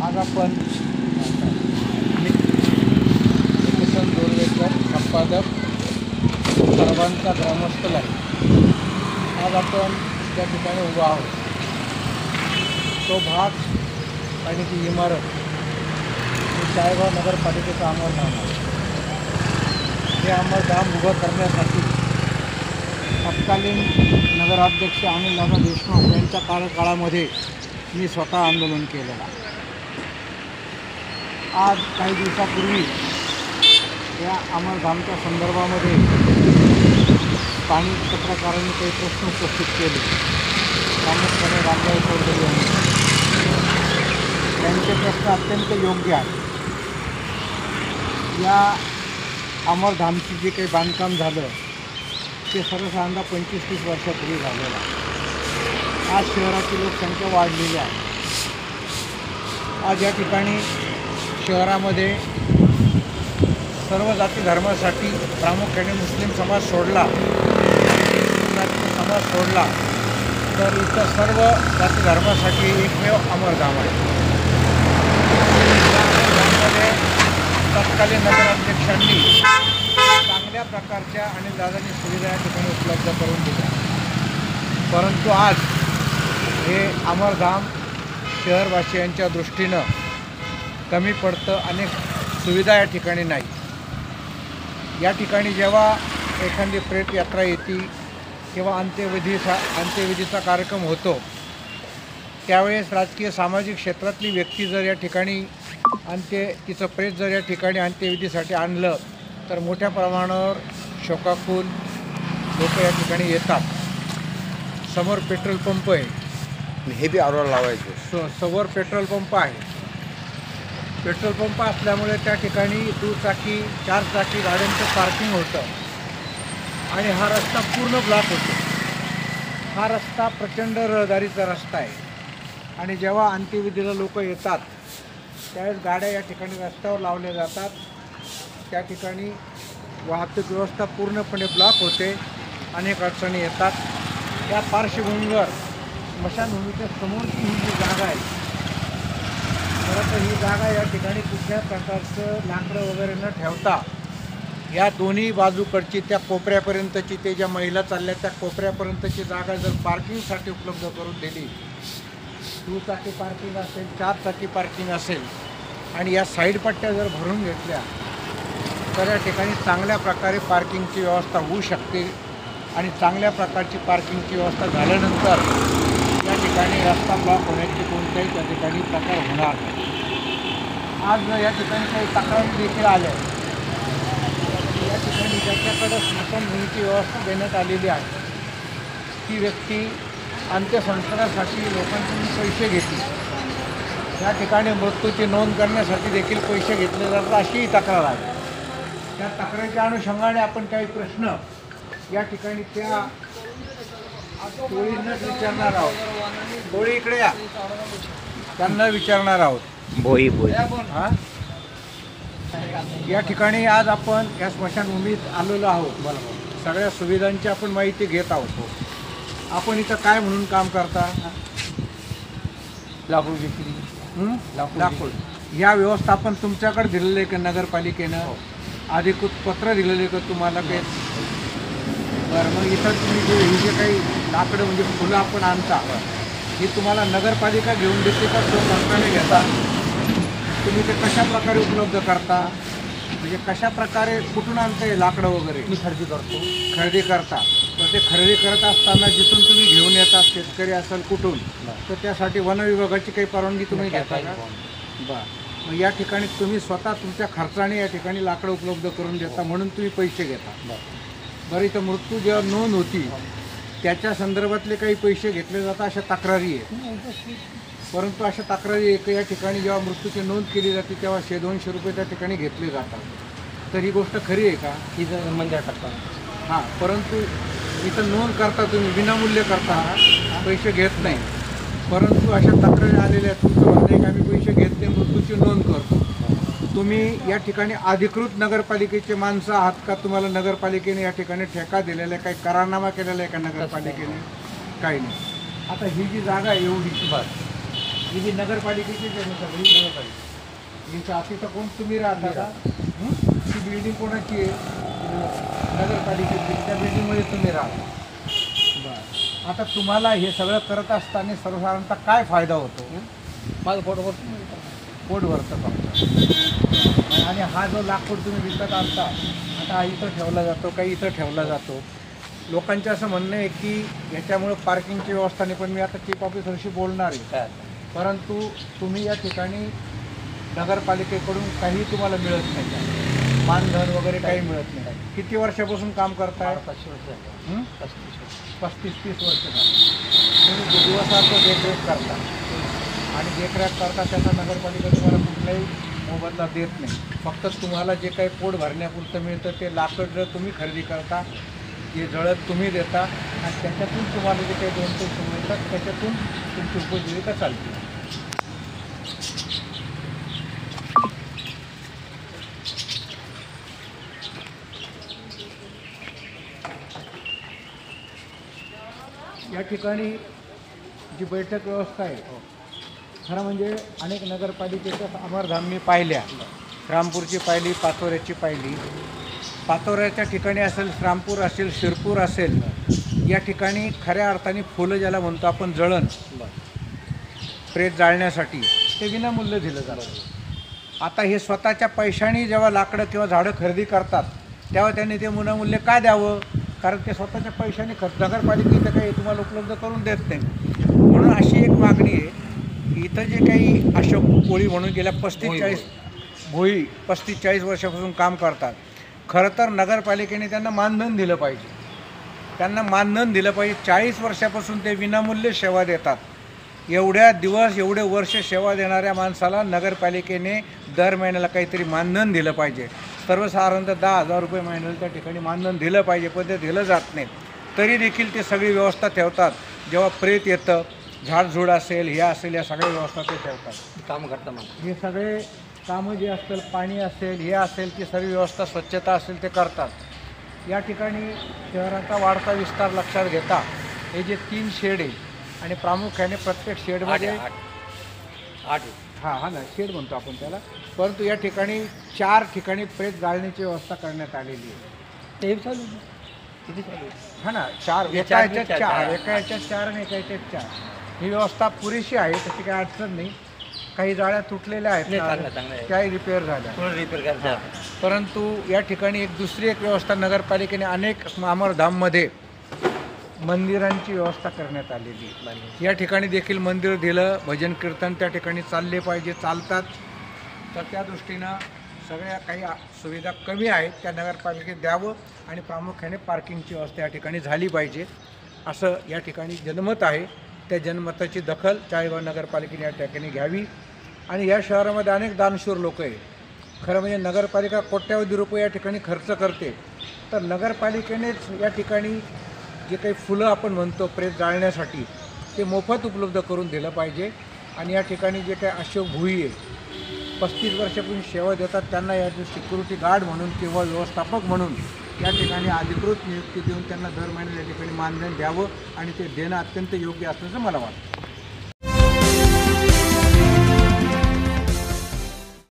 आज आपण किसन दोर्वेकर संपादक सर्वांचा ग्रामस्थल आहे. आज आपण त्या ठिकाणी उभा आहोत. तो भाग आणि ती इमारत ही चाळेगाव नगरपालिकेचं अमरधाम आहे. हे अमरधाम उभं करण्यासाठी तत्कालीन नगराध्यक्ष अनिलदादा देशमुख यांच्या कार्यकाळामध्ये मी स्वतः आंदोलन केलेलं. आज काही दिवसापूर्वी या अमरधामच्या संदर्भामध्ये स्थानिक पत्रकारांनी काही प्रश्न उपस्थित केले. प्रामुख्याने रामराव चौधरी यांनी त्यांचे प्रश्न अत्यंत योग्य आहेत. या अमरधामची जे काही बांधकाम झालं ते सर्वसाधारणतः 25-30 वर्षापूर्वी झालेलं आहे. आज शहराची लोकसंख्या वाढलेली आहे. आज या ठिकाणी शहरामध्ये सर्व जाती धर्मासाठी प्रामुख्याने मुस्लिम समाज सोडला, समाज सोडला तर इथं सर्व जाती धर्मासाठी एकमेव अमरधाम आहे. त्यामध्ये तत्कालीन नगराध्यक्षांनी चांगल्या प्रकारच्या आणि दादांनी सुविधा या ठिकाणी उपलब्ध करून दिल्या. परंतु आज हे अमरधाम शहरवासियांच्या दृष्टीनं कमी पडतं. अनेक सुविधा या ठिकाणी नाही. या ठिकाणी जेव्हा एखादी प्रेत यात्रा येते किंवा अंत्यविधीचा कार्यक्रम होतो त्यावेळेस राजकीय सामाजिक क्षेत्रातली व्यक्ती जर या ठिकाणी तिचं प्रेत जर या ठिकाणी अंत्यविधीसाठी आणलं तर मोठ्या प्रमाणावर शोकाकुल लोक या ठिकाणी येतात. समोर पेट्रोल पंप आहे, हे बी आरोला लावायचं. समोर पेट्रोल पंप आहे. पेट्रोल पंप असल्यामुळे त्या ठिकाणी दुचाकी 4 चाकी गाड्यांचं पार्किंग होतं आणि हा रस्ता पूर्ण ब्लॉक होतो. हा रस्ता प्रचंड रहदारीचा रस्ता आहे आणि जेव्हा अंत्यविधीला लोक येतात त्यावेळेस गाड्या या ठिकाणी रस्त्यावर लावल्या जातात. त्या ठिकाणी वाहतूक व्यवस्था पूर्णपणे ब्लॉक होते. अनेक अडचणी येतात. या पार्श्वभूमीवर स्मशानभूमीच्या समोरची ही जी जागा आहे, खरं तर ही जागा या ठिकाणी कुठल्या प्रकारचं लाकडं वगैरे न ठेवता या दोन्ही बाजूकडची त्या कोपऱ्यापर्यंतची ते ज्या महिला चालल्या त्या कोपऱ्यापर्यंतची जागा जर पार्किंगसाठी उपलब्ध करून दिली, 2 चाकी पार्किंग असेल, 4 चाकी पार्किंग असेल आणि या साईड पट्ट्या जर भरून घेतल्या तर या ठिकाणी चांगल्या प्रकारे पार्किंगची व्यवस्था होऊ शकते आणि चांगल्या प्रकारची पार्किंगची व्यवस्था झाल्यानंतर या ठिकाणी रस्ता ब्लॉक होण्याची कोणत्याही त्या ठिकाणी प्रकार होणार नाही. आज या ठिकाणी काही तक्रारी देखील आल्या. या ठिकाणी ज्याच्याकडं स्मशानभूमीची व्यवस्था देण्यात आलेली आहे ती व्यक्ती अंत्यसंस्कारासाठी लोकांकडून पैसे घेतले. या ठिकाणी मृत्यूची नोंद करण्यासाठी देखील पैसे घेतले जातात अशीही तक्रार आहे. त्या तक्रारीच्या अनुषंगाने आपण काही प्रश्न या ठिकाणी त्या टोळींनाच विचारणार आहोत. टोळी इकडे या, त्यांना विचारणार आहोत. बोई हां, या ठिकाणी आज आपण या स्मशानभूमीत आलेलो आहोत. सगळ्या सुविधांची आपण माहिती घेत आहोत. आपण इथं काय म्हणून काम करता? लाकूड विक्री. लाकूड. या व्यवस्थापन तुमच्याकडे दिलेलं आहे का नगरपालिकेनं? अधिकृत पत्र दिलेलं आहे का तुम्हाला काही? बरं, मग इथं तुम्ही ही जे काही लाकडं म्हणजे फुलं आपण आणता ही तुम्हाला नगरपालिका घेऊन देते का स्वतंत्राने घेता? तुम्ही ते कशा प्रकारे उपलब्ध करता? म्हणजे कशा प्रकारे कुठून आणता हे लाकडं वगैरे? मी खरेदी करतो. खरेदी करता. तर ते खरेदी करत असताना जिथून तुम्ही घेऊन येतात, शेतकरी असेल कुठून, तर त्यासाठी वन विभागाची काही परवानगी तुम्ही घेता का? बरं, मग या ठिकाणी तुम्ही स्वतः तुमच्या खर्चाने या ठिकाणी लाकडं उपलब्ध करून देता म्हणून तुम्ही पैसे घेता. बरं, इथं मृत्यू जेव्हा नोंद होती त्याच्या संदर्भातले काही पैसे घेतले जातात अशा तक्रारी आहेत. परंतु अशा तक्रारी या ठिकाणी जेव्हा मृत्यूची नोंद केली जाते तेव्हा 100-200 रुपये त्या ठिकाणी घेतले जातात. तर ही गोष्ट खरी आहे का? ही जर मंजूर करता. हां, परंतु इथं नोंद करता तुम्ही विनामूल्य करता, पैसे घेत नाही. परंतु अशा तक्रारी आलेल्या आहेत. तुमचं म्हणणं आहे की आम्ही पैसे घेत नाही, मृत्यूची नोंद करतो. तुम्ही या ठिकाणी अधिकृत नगरपालिकेचे माणसं आहात का? तुम्हाला नगरपालिकेने या ठिकाणी ठेका दिलेला आहे, काही करारनामा केलेला आहे का नगरपालिकेने? काही नाही. आता ही जी जागा आहे एवढीची, ही जी नगरपालिकेची आहे ना सगळी नगरपालिका ही आता कोण तुम्ही राहता का? ती बिल्डिंग कोणाची आहे? नगरपालिकेची. त्या बिल्डिंगमध्ये तुम्ही राहता. बरं, आता तुम्हाला हे सगळं करत असताना सर्वसाधारणतः काय फायदा होतो? माझं पोट पोट भरतं फक्त. आणि हा जो लाकूड तुम्ही विकत आणता, आता हा इथं ठेवला जातो, काही इथं ठेवला जातो. लोकांचं असं म्हणणं आहे की याच्यामुळे पार्किंगची व्यवस्था नाही, पण मी आता चीफ ऑफिसरशी बोलणार आहे. परंतु तुम्ही या ठिकाणी नगरपालिकेकडून काही तुम्हाला मिळत नाही का? मानधन वगैरे काही मिळत नाही. किती वर्षापासून काम करताय? 35-30 वर्ष झाली. तुम्ही दिवसाचं देखरेख करता आणि देखरेख करता त्याचा नगरपालिका तुम्हाला कुठलाही मोबदला देत नाही. फक्त तुम्हाला जे काही पोट भरण्यापुरतं मिळतं ते लाकड जर तुम्ही खरेदी करता, जे जळत तुम्ही देता आणि त्याच्यातून तुम्हाला जे काही 2 पैसे मिळतात त्याच्यातून तुमची उपजीविका चालते. या ठिकाणी जी बैठक व्यवस्था आहे, खरं म्हणजे अनेक नगरपालिकेच्या अमरधाम मी पाहिल्या. रामपूरची पाहिली, पाचोऱ्याची पाहिली. पाचोऱ्याच्या ठिकाणी असेल, श्रामपूर असेल, शिरपूर असेल, या ठिकाणी खऱ्या अर्थाने फुलं ज्याला म्हणतो आपण जळण, प्रेत जाळण्यासाठी ते विनामूल्य दिलं जातं. आता हे स्वतःच्या पैशाने जेव्हा लाकडं किंवा झाडं खरेदी करतात तेव्हा त्यांनी ते विनामूल्य का द्यावं? कारण ते स्वतःच्या पैशाने नगरपालिकेचं काही तुम्हाला उपलब्ध करून देत नाही. म्हणून अशी एक मागणी आहे की इथं जे काही अशोक कोळी म्हणून गेल्या 35-40 वर्षापासून काम करतात, खरं तर नगरपालिकेने त्यांना मानधन दिलं पाहिजे. त्यांना मानधन दिलं पाहिजे. 40 वर्षापासून ते विनामूल्य सेवा देतात. एवढ्या दिवस एवढे वर्ष सेवा देणाऱ्या माणसाला नगरपालिकेने दर महिन्याला काहीतरी मानधन दिलं पाहिजे. सर्वसाधारणतः 10,000 रुपये महिन्याला त्या ठिकाणी मानधन दिलं पाहिजे, पण ते दिलं जात नाही. तरी देखील ते सगळी व्यवस्था ठेवतात. जेव्हा प्रेत येतं, झाडझूड असेल, हे असेल, या सगळ्या व्यवस्था ते ठेवतात. काम करता मग हे सगळे कामं जे असतील, पाणी असेल, हे असेल, ती सर्व व्यवस्था, स्वच्छता असेल, ते करतात. या ठिकाणी शहराचा वाढता विस्तार लक्षात घेता हे जे 3 शेड आहे आणि प्रामुख्याने प्रत्येक शेडमध्ये 8 हा ना शेड म्हणतो आपण त्याला, परंतु या ठिकाणी 4 ठिकाणी प्रेत जाळण्याची व्यवस्था करण्यात आलेली आहे. ते चालू किती चालू हा ना 4 एका याच्यात 4 एका याच्यात 4 आणि एका याच्यात 4. ही व्यवस्था पुरेशी आहे, त्याची काही अडचण नाही. काही जाळ्या तुटलेल्या आहेत, त्याही रिपेअर झाल्या, रिपेअर करता. परंतु या ठिकाणी दुसरी एक व्यवस्था नगरपालिकेने अनेक अमरधाममध्ये मंदिरांची व्यवस्था करण्यात आलेली. या ठिकाणी देखील मंदिर दिलं, भजन कीर्तन त्या ठिकाणी चालले पाहिजे, चालतात. तर त्या दृष्टीनं सगळ्या काही सुविधा कमी आहेत त्या नगरपालिकेत द्यावं आणि प्रामुख्याने पार्किंगची व्यवस्था या ठिकाणी झाली पाहिजे असं या ठिकाणी जनमत आहे. त्या जनमताची दखल चाळीसगाव नगरपालिकेने या ठिकाणी घ्यावी. आणि या शहरामध्ये अनेक दानशूर लोक आहे. खरं म्हणजे नगरपालिका कोट्यावधी रुपये या ठिकाणी खर्च करते, तर नगरपालिकेनेच या ठिकाणी जे काही फुलं आपण म्हणतो प्रेत जाळण्यासाठी ते मोफत उपलब्ध करून दिलं पाहिजे. आणि या ठिकाणी जे काही अशोक भुई आहे 35 वर्षापूर्वी सेवा देतात, त्यांना या सिक्युरिटी गार्ड म्हणून किंवा व्यवस्थापक म्हणून या ठिकाणी अधिकृत नियुक्ती देऊन त्यांना दर महिन्याला या ठिकाणी मानधन द्यावं आणि ते देणं अत्यंत योग्य असल्याचं मला वाटतं.